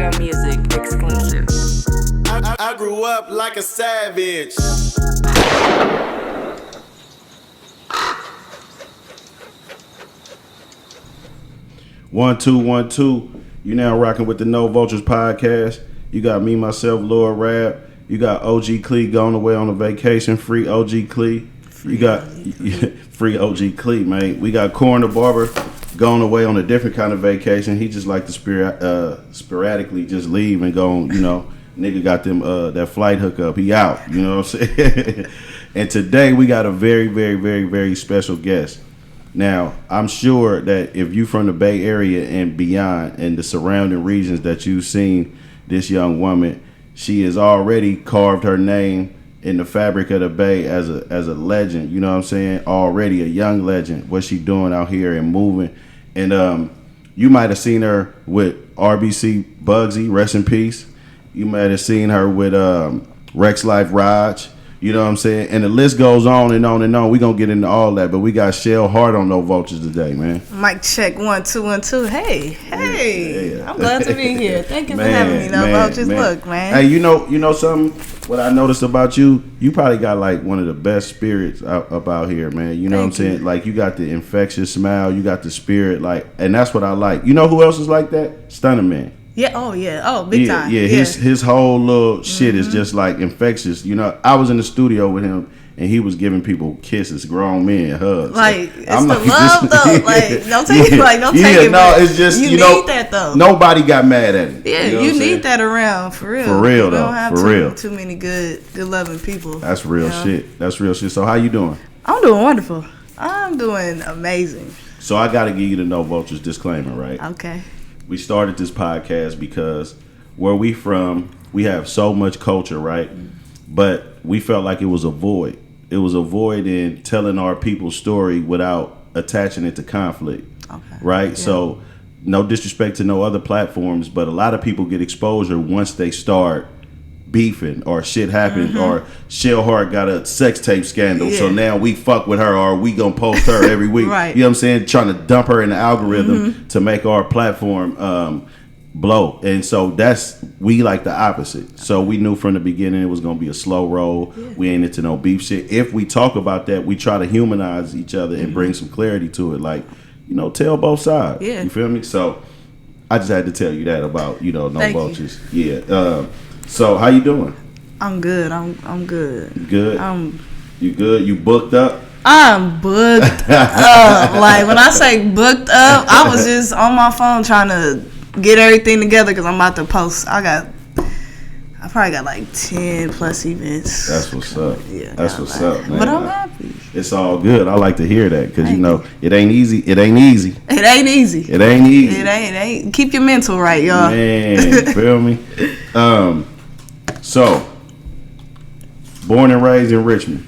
Real music exclusive. I grew up like a savage. One, two. You now rocking with the No Vultures podcast. You got me, myself, Lord Rab. You got OG Clee going away on a vacation. Free OG Clee. You got free OG Clee, man. We got Corn the Barber going away on a different kind of vacation. He just like to sporadically just leave and go on, nigga got them that flight hookup. He out, you know what I'm saying? And today we got a very, very, very, very special guest. Now, I'm sure that if you from the Bay Area and beyond and the surrounding regions that you've seen this young woman, she has already carved her name in the fabric of the Bay as a legend, you know what I'm saying? Already a young legend. What she doing out here and moving. And you might have seen her with RBC Bugzy, rest in peace. You might have seen her with Rex Life Raj. You know what I'm saying? And the list goes on and on and on. We're going to get into all that. But we got Shellheart on No Vultures today, man. Mic check 1 2 1 2. Hey. Yeah. I'm glad to be here. Thank you for having me, No Vultures. Look, man. Hey, you know something? What I noticed about you probably got like one of the best spirits up out here, man. You know what I'm saying? Like you got the infectious smile. You got the spirit. Like, and that's what I like. You know who else is like that? Stunner Man. Yeah, big time. Yeah, his whole little shit is just like infectious. You know, I was in the studio with him and he was giving people kisses, grown men hugs. Like, it's the love though. Like, don't take it. No, it's just you need that though. Nobody got mad at him. Yeah, you need that around for real. For real though. You don't have too many good loving people. That's real shit. That's real shit. So how you doing? I'm doing wonderful. I'm doing amazing. So I gotta give you the No Vultures disclaimer, right? Okay. We started this podcast because where we from, we have so much culture, right? But we felt like it was a void. It was a void in telling our people's story without attaching it to conflict, right? Yeah. So no disrespect to no other platforms, but a lot of people get exposure once they start beefing or shit happened or Shellheart got a sex tape scandal, so now we fuck with her or we gonna post her every week. Right. You know what I'm saying? Trying to dump her in the algorithm to make our platform blow. And so we like the opposite. So we knew from the beginning it was gonna be a slow roll. Yeah. We ain't into no beef shit. If we talk about that, we try to humanize each other and bring some clarity to it. Like, tell both sides. Yeah. You feel me? So I just had to tell you that about, No Vultures. Yeah. So how you doing? I'm good. I'm good. You good? You good? You booked up? I'm booked up. Like when I say booked up, I was just on my phone trying to get everything together because I'm about to post. I probably got like 10 plus events. That's what's up. Yeah, that's what's up, man. But I'm happy. It's all good. I like to hear that because it ain't easy. It ain't easy. Keep your mental right, y'all. Man, feel me? So, born and raised in Richmond.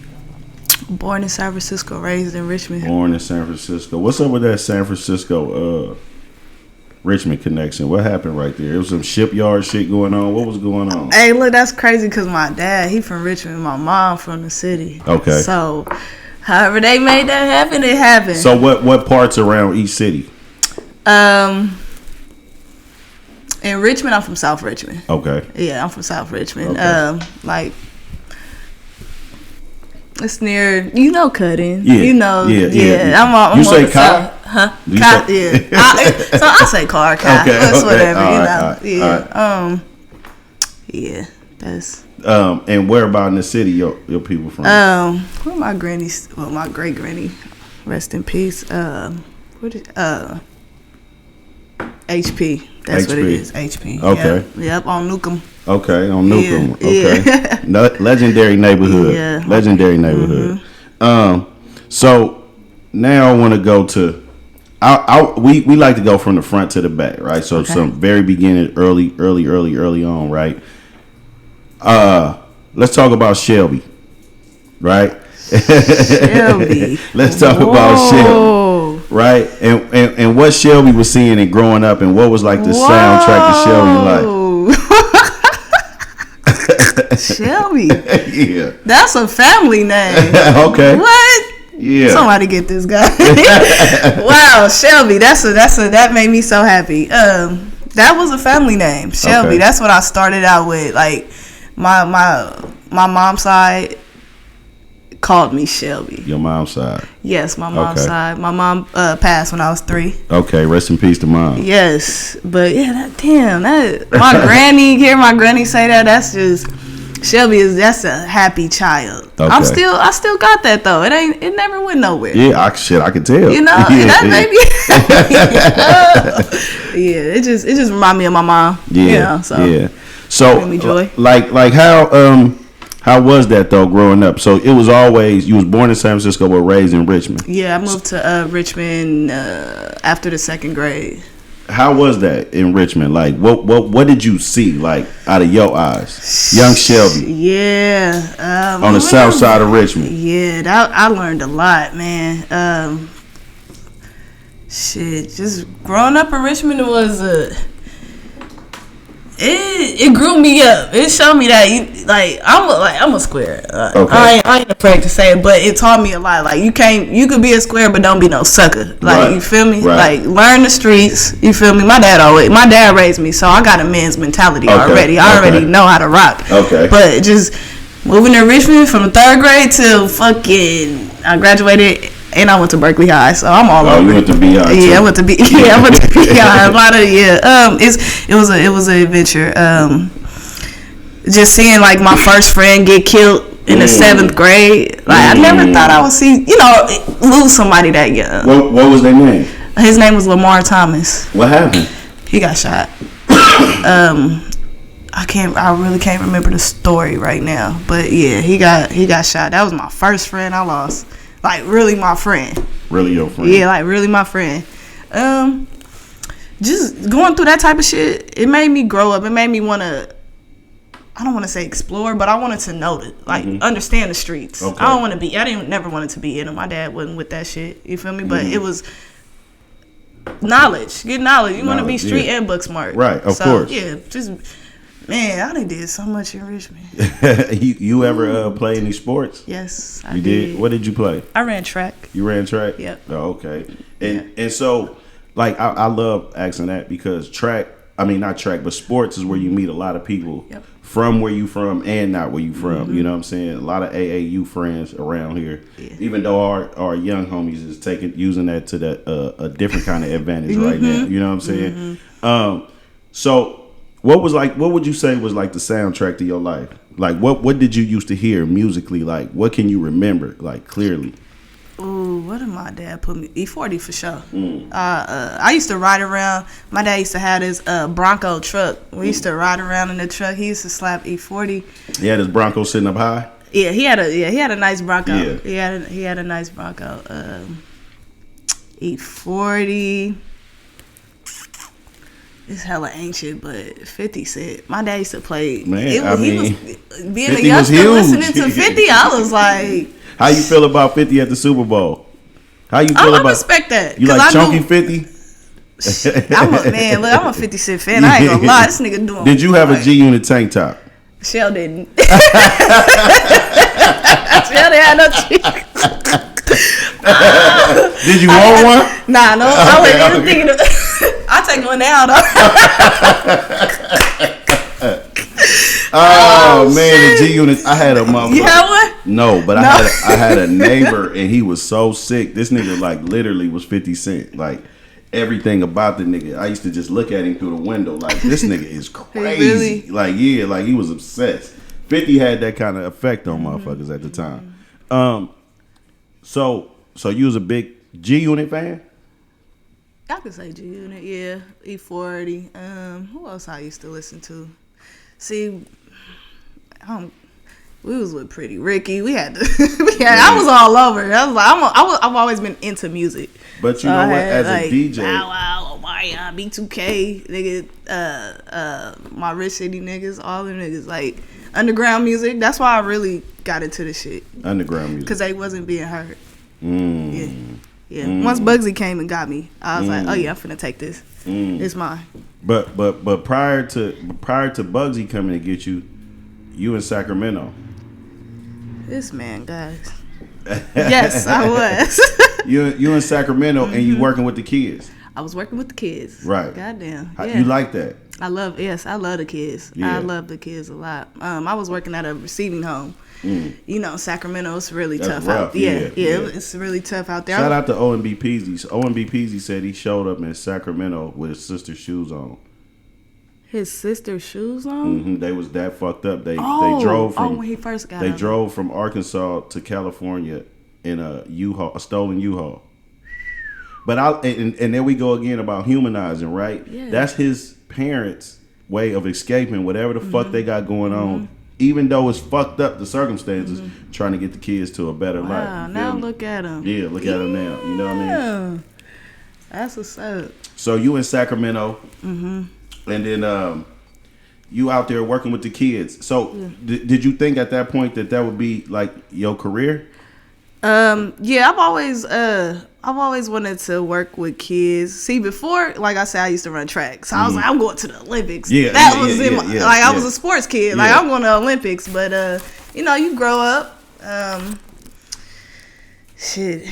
Born in San Francisco, raised in Richmond. Born in San Francisco. What's up with that San Francisco Richmond connection? What happened right there? It was some shipyard shit going on. What was going on? Hey, look, that's crazy because my dad, he from Richmond. My mom from the city. Okay. So, however they made that happen, it happened. So, what parts around each city? In Richmond, I'm from South Richmond. Okay. Yeah, I'm from South Richmond. Okay. It's near, Cutting. Yeah. Yeah. I'm you say car? Huh? Car, yeah. So I say car. Okay. That's whatever, All right. Yeah. That's. And where about in the city your people from? Where my granny's, my great granny, rest in peace. HP. That's HP. what it is. HP. Okay. Yep, on Newcomb. Okay, on Newcomb. Yeah. Okay. Legendary neighborhood. Yeah. Legendary neighborhood. So now I want to go to we like to go from the front to the back, right? So some very beginning, early on, right? Let's talk about Shelby. Right? Shelby. Let's talk about Shelby. Right, and what Shelby was seeing and growing up, and what was like the soundtrack to Shelby life. Shelby. Yeah, that's a family name. Okay. What? Yeah. Somebody get this guy. Wow, Shelby. That made me so happy. That was a family name, Shelby. Okay. That's what I started out with. Like my mom's side called me Shelby. Your mom's side. Yes, my mom's Okay. side. My mom passed when I was 3. Okay, rest in peace to mom. Yes, but yeah, my granny, hear my granny say that, that's just Shelby that's a happy child. Okay. I still got that though. It never went nowhere. Yeah, I can tell. You know, that maybe. Yeah, it just remind me of my mom. Yeah, you know, so yeah. So, Bring me joy. like how was that though growing up? So it was always you was born in San Francisco but raised in Richmond. Yeah, I moved to Richmond after the 2nd grade. How was that in Richmond? Like what did you see like out of your eyes, young Shelby? Yeah, On the south side of Richmond. Yeah, I learned a lot, man. Shit, just growing up in Richmond was it grew me up. It showed me that I'm a square. Okay. I ain't afraid to say it, but it taught me a lot. Like you could be a square, but don't be no sucker. Like Right. you feel me? Right. Like learn the streets. You feel me? My dad raised me, so I got a man's mentality already. I already know how to rock. Okay. But just moving to Richmond from 3rd grade till fucking I graduated. And I went to Berkeley High, so I'm all over. You went to BI too. Yeah, I went to BI. A lot of it was an adventure. Just seeing like my first friend get killed in the 7th grade. Like I never thought I would see lose somebody that young. What was their name? His name was Lamar Thomas. What happened? He got shot. I really can't remember the story right now, but yeah, he got shot. That was my first friend I lost. Like really my friend. Really your friend? Yeah, like really my friend. Just going through that type of shit, it made me grow up. It made me want to, I don't want to say explore, but I wanted to know it, like understand the streets. Okay. I didn't never wanted to be in them. My dad wasn't with that shit. You feel me? But it was knowledge. Get knowledge. You want to be street and book smart. Right, of course. Yeah, just man, I done did so much in Richmond. you ever play any sports? Yes, I You did? What did you play? I ran track. You ran track? Yep. Oh, okay. And so, like, I love asking that because not track, but sports is where you meet a lot of people from where you from and not where you from. You know what I'm saying? A lot of AAU friends around here. Yeah. Even though our young homies is using that to a different kind of advantage right now. You know what I'm saying? So, what would you say was like the soundtrack to your life? Like what did you used to hear musically? Like what can you remember like clearly? Ooh, what did my dad put me? E-40 for sure. I used to ride around. My dad used to have this Bronco truck. We used to ride around in the truck. He used to slap E-40. He had his Bronco sitting up high. Yeah, he had a nice Bronco. Yeah. He had a nice Bronco. E-40. It's hella ancient, but 50 Cent. My dad used to play. Man, he was being a 50 was youngster huge. listening to 50. I was like, how you feel about 50 at the Super Bowl? How you feel I about? respect that. You like I chunky knew- 50? I'm a 50 Cent fan. I ain't gonna lie, this nigga doing. Did you have a G-Unit tank top? Shell didn't. Shell didn't have no cheek. Did you want one? Nah, no, I wasn't even thinking of. I'll take one now though. Oh man, the G-Unit. I had a motherfucker. You had one? No, but I had a neighbor and he was so sick. This nigga like literally was 50 Cent. Like everything about the nigga. I used to just look at him through the window like this nigga is crazy. Really? Like yeah, like he was obsessed. 50 had that kind of effect on motherfuckers at the time. So you was a big G-Unit fan? I could say G Unit, yeah. E-40. Who else I used to listen to? See, we was with Pretty Ricky. We had to. I was all over. I was like, I've always been into music. But you know what? As a DJ, Bow Wow, Omaya, B2K, nigga, my Rich City niggas, all them niggas, like underground music. That's why I really got into the shit. Underground music, because they wasn't being heard. Yeah. Once Bugzy came and got me, I was like, oh yeah, I'm finna take this. It's mine. But prior to Bugzy coming to get you, you in Sacramento. This man, guys. Yes, I was. you in Sacramento and you working with the kids. I was working with the kids. Right. Goddamn. How, Yeah. you like that? I love the kids. Yeah. I love the kids a lot. I was working at a receiving home. You know, Sacramento, it's really That's tough rough. out there. Yeah. It's really tough out there. Shout out to OMB Peasy. OMB Peasy said he showed up in Sacramento with his sister's shoes on. His sister's shoes on? They was that fucked up. They drove from when he first got They him. drove from Arkansas to California in a stolen U-Haul. But and there we go again about humanizing, right? Yeah. That's his parents' way of escaping whatever the fuck they got going on. Even though it's fucked up, the circumstances, trying to get the kids to a better life. Wow, You now feel me? look at him. Yeah, look at him now. You know what I mean? That's what's up. So you in Sacramento, and then you out there working with the kids. So did you think at that point that would be like your career? Yeah, I've always wanted to work with kids. See, before, like I said, I used to run track, so I was like, I'm going to the Olympics. Yeah, that was I was a sports kid. Like I'm going to the Olympics, but you know, you grow up. Shit.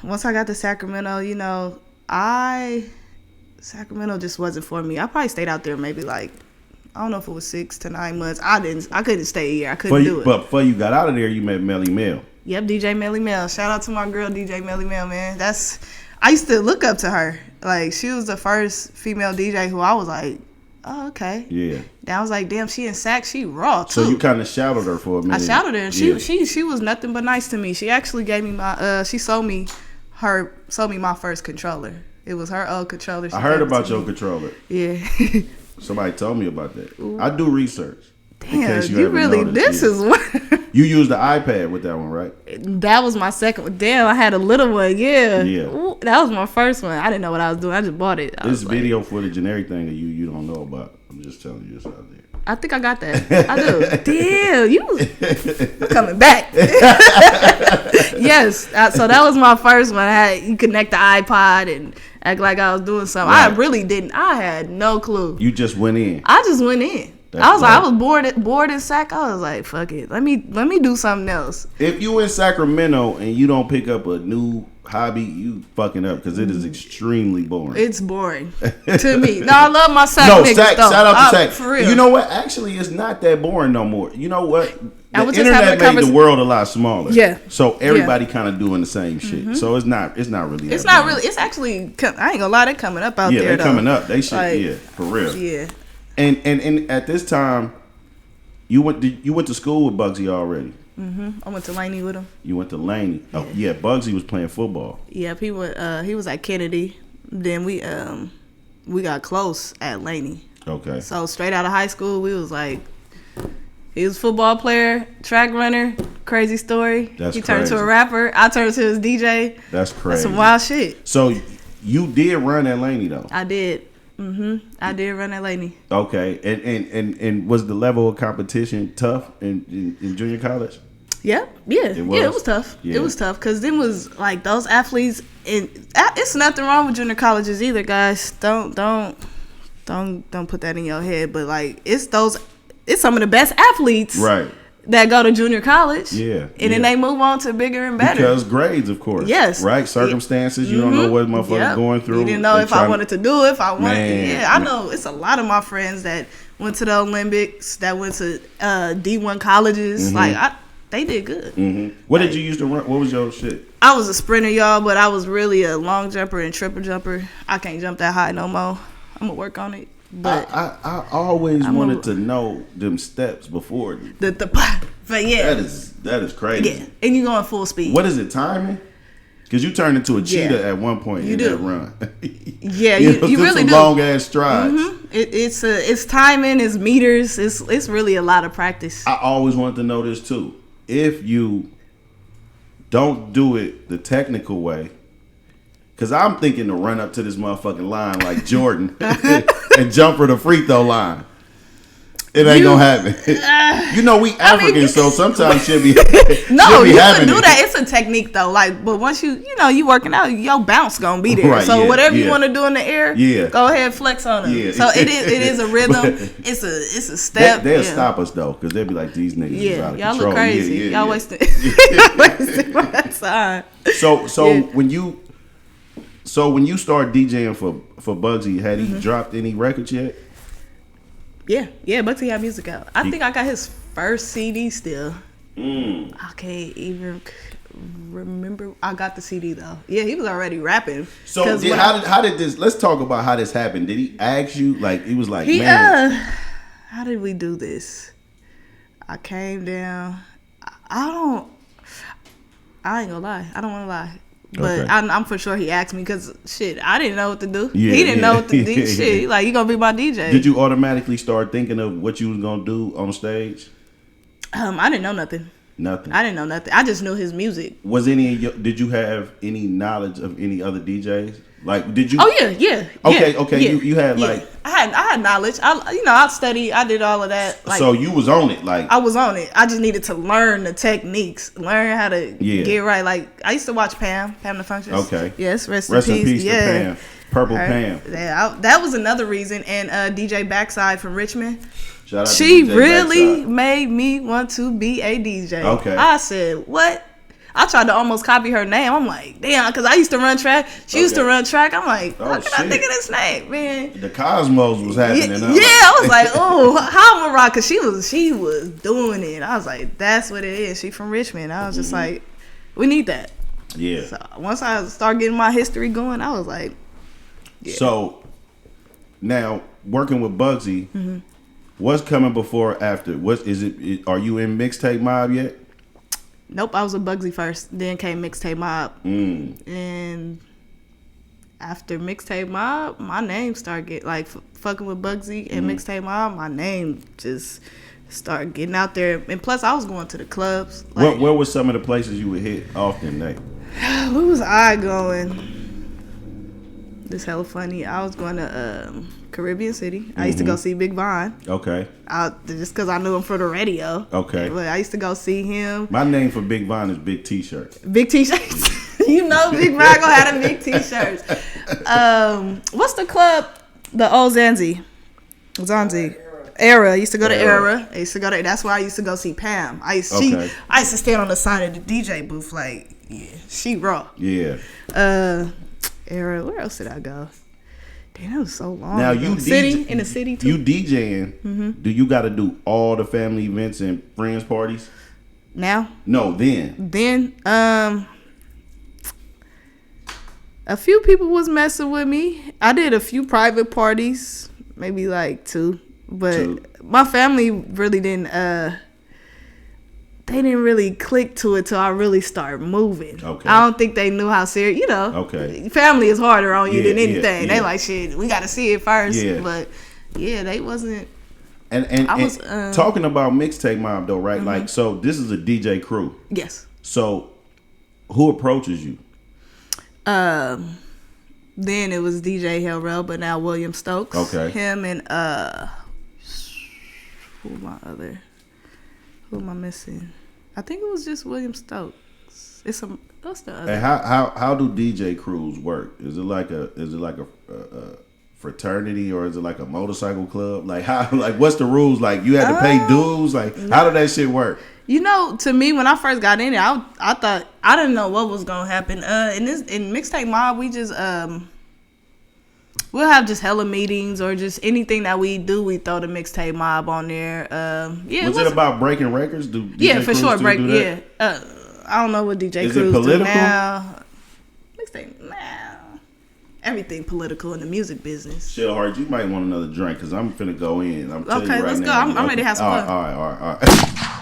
Once I got to Sacramento, you know, Sacramento just wasn't for me. I probably stayed out there maybe like, I don't know if it was 6 to 9 months. I couldn't stay a year. I couldn't do it. But before you got out of there, you met Melly Mel. Yep, DJ Melly Mel. Shout out to my girl, DJ Melly Mel, man. I used to look up to her. Like, she was the first female DJ who I was like, oh, okay. Yeah. Then I was like, damn, she in Sac, she raw, too. So you kind of shouted her for a minute. I shouted her, and she was nothing but nice to me. She actually gave me she sold me my first controller. It was her old controller. I heard about your controller. Yeah. Somebody told me about that. I do research. Damn, you really, this is what. You used the iPad with that one, right? That was my second one. Damn, I had a little one, yeah. Yeah. Ooh, that was my first one. I didn't know what I was doing. I just bought it. This video footage and everything that you don't know about. I'm just telling you this out there. I think I got that. I do. Damn, you coming back. Yes. So that was my first one. You connect the iPod and act like I was doing something. Right. I really didn't. I had no clue. You just went in. I just went in. That's I was right. like, I was bored in Sac. I was like, fuck it. Let me do something else. If you in Sacramento and you don't pick up a new hobby, you fucking up because it is extremely boring. It's boring to me. No, I love my Sac No, niggas, Sac, though. shout out to Sac. For real. You know what? Actually, it's not that boring no more. You know what? I The was just having internet a made the world a lot smaller. Yeah. So everybody kind of doing the same shit. So it's not really. It's that not boring. really. It's actually. I ain't gonna lie. They coming up out Yeah, there. they're though. coming up. They should. Like, Yeah, for real. Yeah. And at this time, you went to school with Bugzy already. I went to Laney with him. You went to Laney. Oh yeah, Bugzy was playing football. Yep, he was at Kennedy. Then we got close at Laney. Okay. So straight out of high school, we was like, he was a football player, track runner, crazy story. That's he turned crazy. to a rapper. I turned to his DJ. That's crazy. That's some wild shit. So you did run at Laney though. I did. I did run at Laney. Okay. And was the level of competition tough in junior college? Yeah. It was tough. Yeah. It was tough because then was like those athletes, and it's nothing wrong with junior colleges either, guys. Don't put that in your head. But like it's some of the best athletes, Right. that go to junior college. Yeah. And then they move on to bigger and better. Because grades, of course. Yes. Right? Circumstances, you don't know what motherfuckers going through. You didn't know They if I wanted to do it, if I wanted Man. Yeah, I know it's a lot of my friends that went to the Olympics, that went to D1 colleges. Like they did good. What did you used to run? What was your shit? I was a sprinter, y'all, but I was really a long jumper and triple jumper. I can't jump that high no more. I'm gonna work on it. But I always wanted to know them steps before. But yeah. That is crazy. Yeah. And you going full speed. What is it, timing? Because you turned into a cheetah at one point in that run. Yeah, you really some do. long ass strides. It's timing, it's meters, it's really a lot of practice. I always wanted to know this too. If you don't do it the technical way, because I'm thinking to run up to this motherfucking line like Jordan and jump for the free throw line. It ain't gonna happen. You know we Africans, so sometimes she'll be No, she'll be you having can do it. that. It's a technique though. Like, but once you working out, your bounce gonna be there. Right, so yeah, whatever yeah. you want to do in the air, go ahead, flex on them. Yeah. So it is a rhythm. It's a step. They'll stop us though, because they'll be like, these niggas is out of y'all control. look crazy. Yeah, y'all wasting my time. So when you So when you start DJing for Bugzy, had he dropped any records yet? Yeah, Bugzy had music out. I think I got his first CD still. I can't even remember. I got the CD though. Yeah, he was already rapping. So how did this? Let's talk about how this happened. Did he ask you? Like he was like, man, how did we do this? I came down. I ain't gonna lie. I don't want to lie. But Okay. I'm for sure he asked me because shit, I didn't know what to do. Yeah, He didn't know what to do. Yeah. Shit, he like, you gonna be my DJ? Did you automatically start thinking of what you was gonna do on stage? I didn't know nothing. Nothing. I didn't know nothing. I just knew his music. Was did you have any knowledge of any other DJs? Like, did you? Oh yeah. Okay. Yeah, You had yeah. like. I had knowledge. I studied. I did all of that. Like, So you was on it, like. I was on it. I just needed to learn the techniques, learn how to get right. Like I used to watch Pam the Functions. Okay. Yes, rest Rest in in peace. peace to Pam. Purple Pam. Yeah, that was another reason. And DJ Backside from Richmond. Shout out She to DJ really Backside. made me want to be a DJ. Okay. I said, what? I tried to almost copy her name. I'm like, damn, because I used to run track. She used to Okay. run track. I'm like, Oh, how can I shit. think of this name, man? The Cosmos was happening. Yeah, huh? I was like, oh, how am I rock? Because she was doing it. I was like, that's what it is. She from Richmond. I was just like, we need that. Yeah. So once I started getting my history going, I was like, yeah. So now working with Bugzy, what's coming before or after? What is it? Are you in Mixtape Mob yet? Nope, I was with Bugzy first. Then came Mixtape Mob. And after Mixtape Mob, my name started getting, like, fucking with Bugzy and Mixtape Mob, my name just started getting out there. And plus, I was going to the clubs. Like, Where were some of the places you would hit often, Nate? where was I going? This hella funny. I was going to Caribbean City. I used to go see Big Von. Okay. Just because I knew him for the radio. Okay. But I used to go see him. My name for Big Von is Big T-shirt. Big T-shirts. You know Big Von gonna have the big T-shirts. What's the club? The old Zanzi. Era. I used to go to Era. I used to go to. That's where I used to go see Pam. I used to stand on the side of the DJ booth like, yeah, she raw. Yeah. Era. Where else did I go? Damn, that was so long. Now ago. you in the city too. You DJing? Do you got to do all the family events and friends parties? Now? No, then. Then, a few people was messing with me. I did a few private parties, maybe like 2, but my family really didn't. They didn't really click to it till I really started moving. Okay. I don't think they knew how serious. You know. Okay. Family is harder on you than anything. Yeah. They like, shit, we got to see it first. Yeah. But yeah, they wasn't. And I was talking about Mixtape Mob though, right? Like, so this is a DJ crew. Yes. So who approaches you? Then it was DJ Hellrell, but now William Stokes. Okay. Him and who am I missing? I think it was just William Stokes. What's the other? And how do DJ crews work? Is it like a fraternity or is it like a motorcycle club? Like what's the rules? Like you had to pay dues? Like how did that shit work? You know, to me, when I first got in there, I thought I didn't know what was gonna happen. In Mixtape Mob, we just we'll have just hella meetings or just anything that we do. We throw the Mixtape Mob on there. Was it about breaking records? Do DJ yeah, for crews sure. still Break. do that? Yeah. I don't know what DJ Is crews it political? do now. Mixtape. Everything political in the music business. Shellheart, you might want another drink because I'm finna go in. I'm telling you Okay, right let's go. now. I'm ready to have some fun. All right.